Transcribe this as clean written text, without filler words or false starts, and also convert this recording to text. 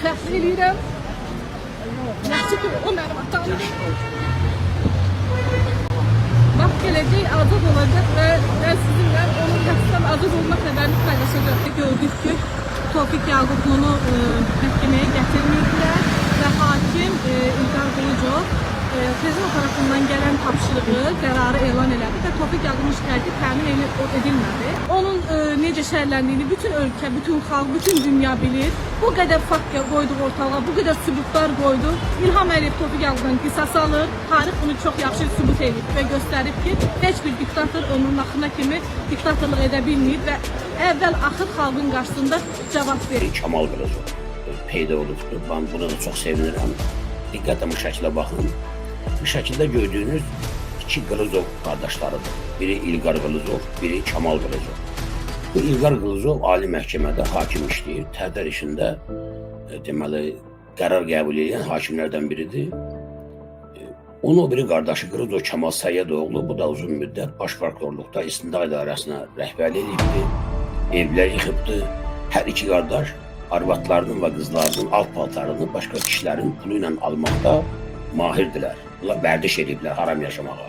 Təxmin edirəm. Yaxşı ki, o mənim atamdır. Bax, gələcək azad olacaq və mən sizinlə onun həbsdən azad olma xəbərini paylaşacaq. Gördük ki, Tofiq Yaqublu məhkəməyə gətirmədilər və hakim İlqar Qılıcov prezident tərəfindən gələn tapşırığı, qərarı elan elədi və Tofiq Yaqubun şikayəti təmin edilmədi. Onun necə şərləndiyini bütün ölkə, bütün xalq, bütün dünya bilir. Bu qədər fakt qoyduq ortalığa, bu qədər sübutlar qoyduq. İlham Əliyev Tofiq Yaqubdan qisas alır. Tarix bunu çox yaxşı sübut edib və göstərib ki, heç bir diktator ömrünün axırına kimi diktatorluq edə bilməyib və əvvəl-axır xalqın qarşısında cavab verir. Kamal Qılıcov peyda olubdur. Ben buna da çox sevinirəm. Diqqətlə bu şəkilə baxın. Bu şəkildə gördüyünüz iki Qılıcov qardaşlarıdır. Biri İlqar Qılıcov, biri Kamal Qılıcov. Bu İlqar Qılıcov ali məhkəmədə hakim işləyir. Təhdər işində deməli qərar qəbul edən hakimlərdən biridir. Onun o biri qardaşı Qılıcov Kamal Səyyadoğlu, bu da uzun müddət baş prokurorluqda İstintaq İdarəsinə rəhbərlik edibdir. Evlər yıxıbdır. Hər iki qardaş arvadlarının və qızlarının alt paltarını başqa kişilərin pulu ilə almaqda mahirdirlər. Bunlar vərdiş ediblər haram yaşamağa.